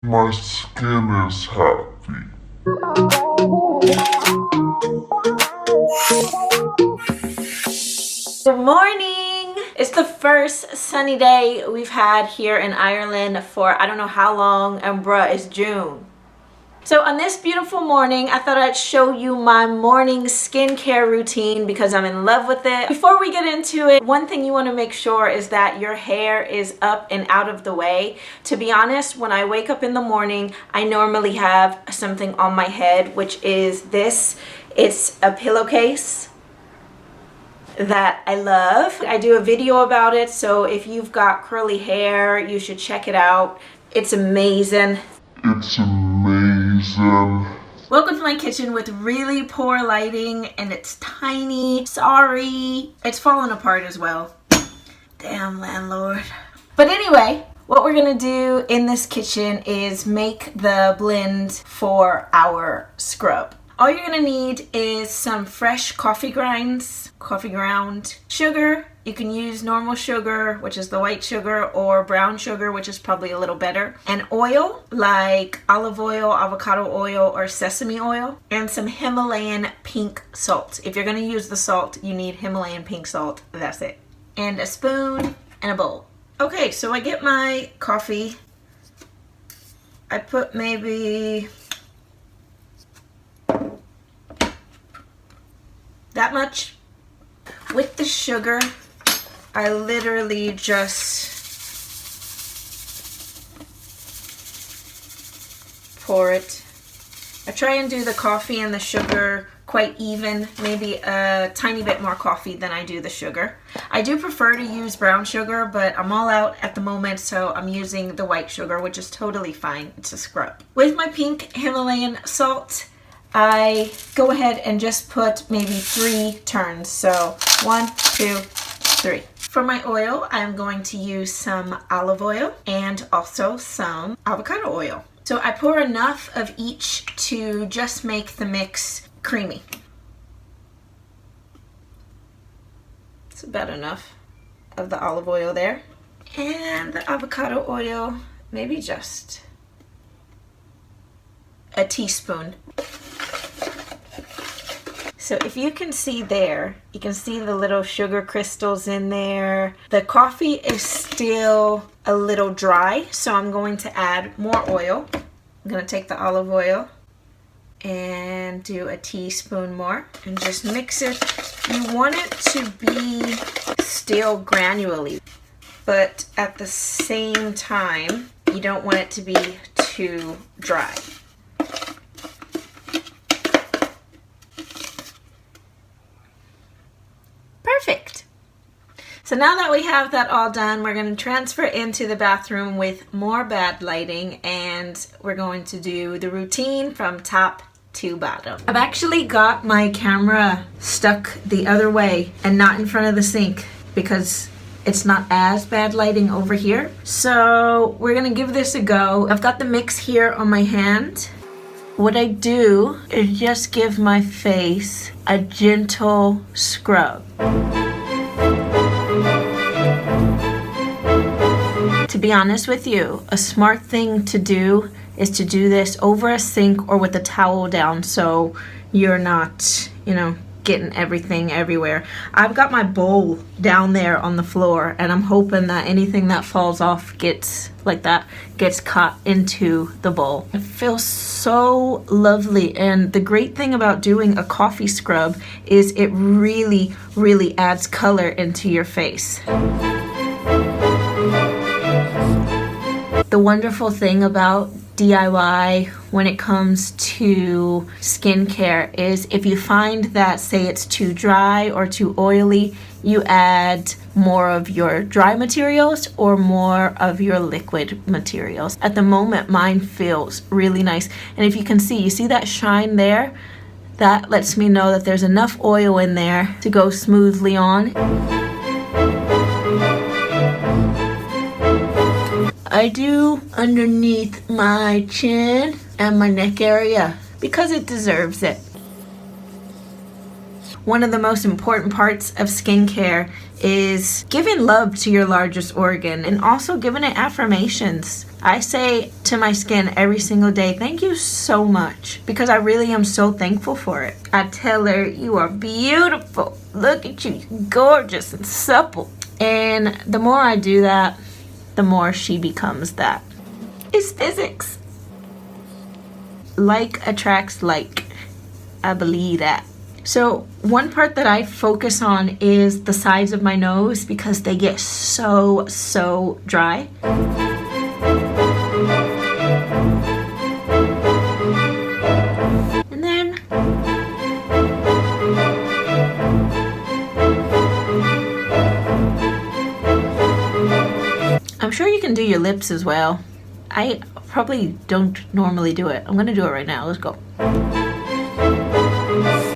My skin is happy. Good morning! It's the first sunny day we've had here in Ireland for I don't know how long, and bruh, it's June. So on this beautiful morning, I thought I'd show you my morning skincare routine because I'm in love with it. Before we get into it, one thing you want to make sure is that your hair is up and out of the way. To be honest, when I wake up in the morning, I normally have something on my head, which is this. It's a pillowcase that I love. I do a video about it, so if you've got curly hair, you should check it out. It's amazing. It's amazing. Welcome to my kitchen with really poor lighting, and it's tiny. Sorry. It's falling apart as well. Damn landlord. But anyway, what we're gonna do in this kitchen is make the blend for our scrub. All you're gonna need is some fresh coffee ground, sugar. You can use normal sugar, which is the white sugar, or brown sugar, which is probably a little better. And oil, like olive oil, avocado oil, or sesame oil. And some Himalayan pink salt. If you're gonna use the salt, you need Himalayan pink salt. That's it. And a spoon and a bowl. Okay, so I get my coffee. I put maybe that much. With the sugar, I literally just pour it. I try and do the coffee and the sugar quite even, maybe a tiny bit more coffee than I do the sugar. I do prefer to use brown sugar, but I'm all out at the moment, so I'm using the white sugar, which is totally fine. It's a scrub. With my pink Himalayan salt, I go ahead and just put maybe 3 turns. So 1, 2, 3. For my oil, I'm going to use some olive oil and also some avocado oil. So I pour enough of each to just make the mix creamy. It's about enough of the olive oil there. And the avocado oil, maybe just a teaspoon. So if you can see there, you can see the little sugar crystals in there. The coffee is still a little dry, so I'm going to add more oil. I'm going to take the olive oil and do a teaspoon more and just mix it. You want it to be still granulary, but at the same time, you don't want it to be too dry. Perfect. So now that we have that all done, we're going to transfer into the bathroom with more bad lighting, and we're going to do the routine from top to bottom. I've actually got my camera stuck the other way and not in front of the sink because it's not as bad lighting over here. So we're going to give this a go. I've got the mix here on my hand. What I do is just give my face a gentle scrub. To be honest with you, a smart thing to do is to do this over a sink or with a towel down so you're not, getting everything everywhere. I've got my bowl down there on the floor, and I'm hoping that anything that falls off gets caught into the bowl. It feels so lovely, and the great thing about doing a coffee scrub is it really, really adds color into your face. The wonderful thing about DIY when it comes to skincare is if you find that, say, it's too dry or too oily, you add more of your dry materials or more of your liquid materials. At the moment, mine feels really nice. And if you can see, you see that shine there? That lets me know that there's enough oil in there to go smoothly on. I do underneath my chin and my neck area because it deserves it. one of the most important parts of skincare is giving love to your largest organ and also giving it affirmations. I say to my skin every single day, thank you so much, because I really am so thankful for it. I tell her, you are beautiful. Look at you, gorgeous and supple. And the more I do that, the more she becomes that. It's physics. Like attracts like. I believe that. So one part that I focus on is the sides of my nose because they get so dry. And then I'm sure you can do your lips as well. I probably don't normally do it. I'm gonna do it right now. Let's go.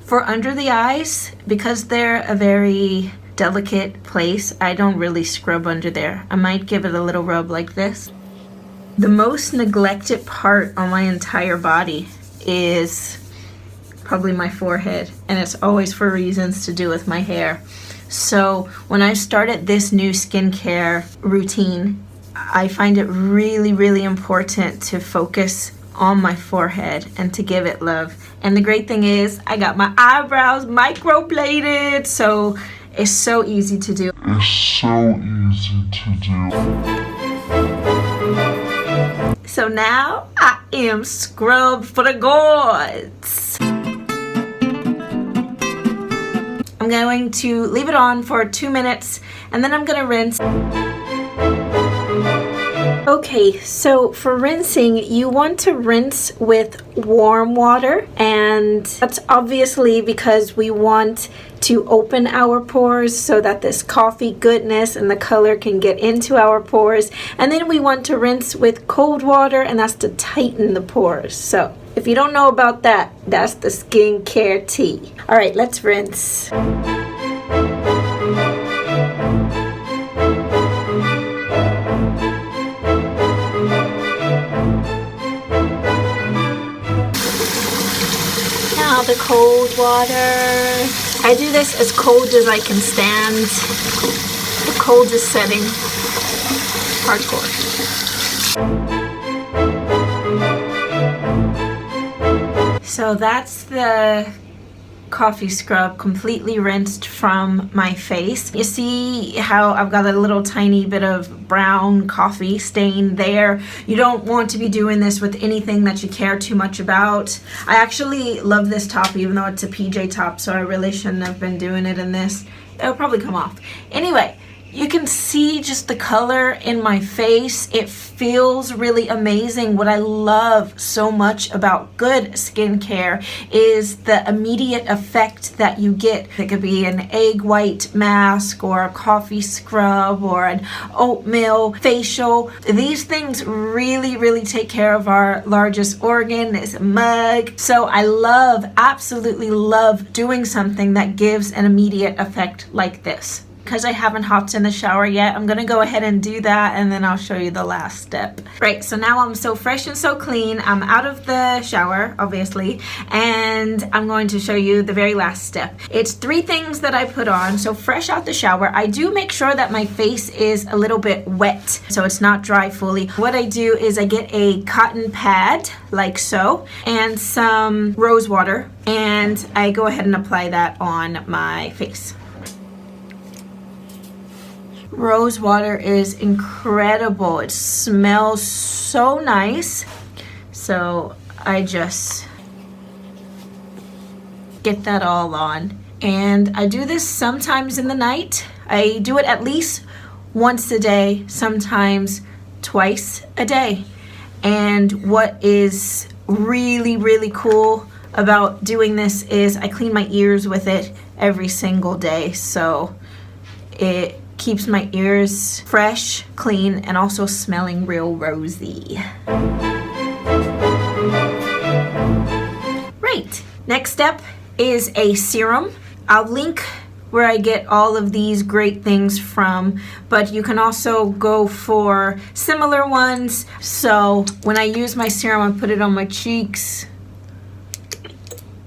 For under the eyes, because they're a very delicate place, I don't really scrub under there. I might give it a little rub like this. The most neglected part on my entire body is probably my forehead, and it's always for reasons to do with my hair. So when I started this new skincare routine, I find it really important to focus on my forehead and to give it love. And the great thing is I got my eyebrows microbladed, so it's so easy to do. So now I am scrubbed for the gods. I'm going to leave it on for 2 minutes and then I'm gonna rinse. Okay, so for rinsing, you want to rinse with warm water, and that's obviously because we want to open our pores so that this coffee goodness and the color can get into our pores. And then we want to rinse with cold water, and that's to tighten the pores. So if you don't know about that, that's the skincare tea. All right, let's rinse. The cold water. I do this as cold as I can stand. The coldest setting. Hardcore. So that's the coffee scrub completely rinsed from my face. You see how I've got a little tiny bit of brown coffee stain there. You don't want to be doing this with anything that you care too much about. I actually love this top even though it's a PJ top, so I really shouldn't have been doing it in this. It'll probably come off. Anyway, you can see just the color in my face. It feels really amazing. What I love so much about good skincare is the immediate effect that you get. It could be an egg white mask or a coffee scrub or an oatmeal facial. These things really take care of our largest organ, is a mug. So I absolutely love doing something that gives an immediate effect like this. Because I haven't hopped in the shower yet, I'm gonna go ahead and do that, and then I'll show you the last step. Right, so now I'm so fresh and so clean. I'm out of the shower, obviously, and I'm going to show you the very last step. It's 3 things that I put on. So fresh out the shower, I do make sure that my face is a little bit wet, so it's not dry fully. What I do is I get a cotton pad, like so, and some rose water, and I go ahead and apply that on my face. Rose water is incredible. It smells so nice. So I just get that all on. And I do this sometimes in the night. I do it at least once a day, sometimes twice a day. And what is really cool about doing this is I clean my ears with it every single day. So it keeps my ears fresh, clean, and also smelling real rosy. Right, next step is a serum. I'll link where I get all of these great things from, but you can also go for similar ones. So when I use my serum, I put it on my cheeks,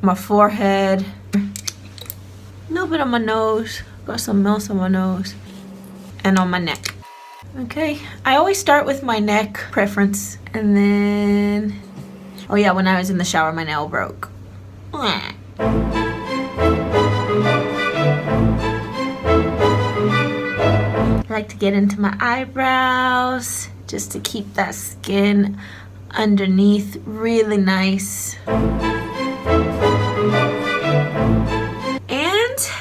my forehead, bit on my nose. Got some else on my nose. And on my neck. Okay, I always start with my neck preference. And then... oh yeah, when I was in the shower, my nail broke. I like to get into my eyebrows just to keep that skin underneath really nice.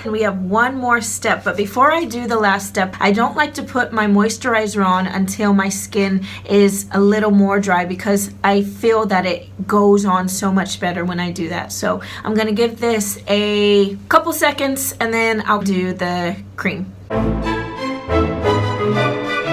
And we have one more step, but before I do the last step, I don't like to put my moisturizer on until my skin is a little more dry, because I feel that it goes on so much better when I do that. So I'm gonna give this a couple seconds and then I'll do the cream.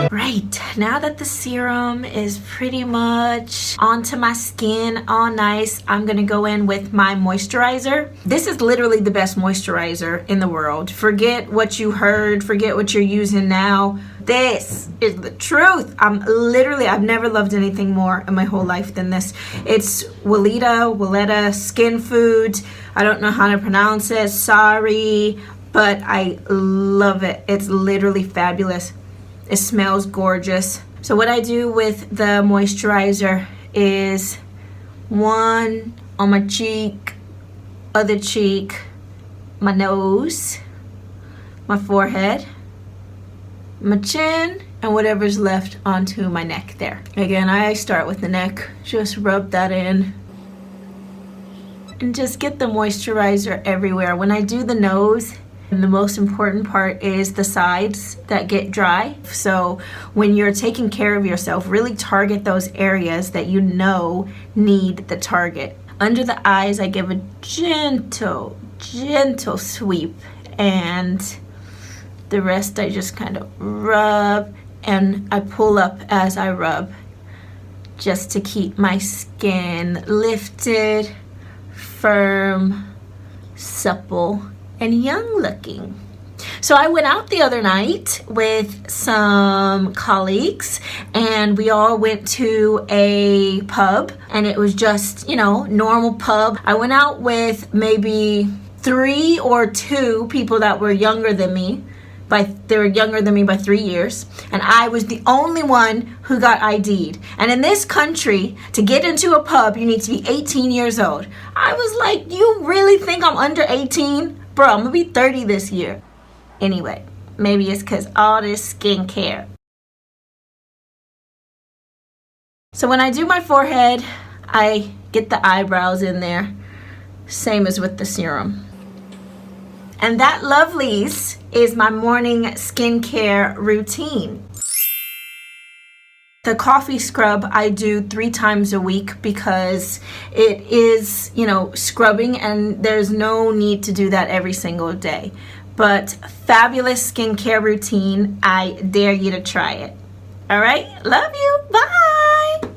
Right, now that the serum is pretty much onto my skin all nice, I'm gonna go in with my moisturizer. This is literally the best moisturizer in the world. Forget what you heard, forget what you're using now. This is the truth. I've never loved anything more in my whole life than this. It's Welleda Skin Food. I don't know how to pronounce it, sorry, but I love it. It's literally fabulous. It smells gorgeous. So what I do with the moisturizer is one on my cheek, other cheek, my nose, my forehead, my chin, and whatever's left onto my neck there. Again, I start with the neck. Just rub that in. And just get the moisturizer everywhere. When I do the nose, and the most important part is the sides that get dry. So when you're taking care of yourself, really target those areas that you know need the target. Under the eyes, I give a gentle sweep, and the rest I just kind of rub, and I pull up as I rub, just to keep my skin lifted, firm, supple, and young looking. So I went out the other night with some colleagues and we all went to a pub, and it was just, you know, normal pub. I went out with maybe 3 or 2 people that were younger than me. They were younger than me by 3 years, and I was the only one who got ID'd. And in this country, to get into a pub, you need to be 18 years old. I was like, you really think I'm under 18? Bro, I'm gonna be 30 this year. Anyway, maybe it's because all this skincare. So when I do my forehead, I get the eyebrows in there, same as with the serum. And that, lovelies, is my morning skincare routine. The coffee scrub I do 3 times a week because it is, you know, scrubbing, and there's no need to do that every single day. But fabulous skincare routine. I dare you to try it. All right, love you. Bye.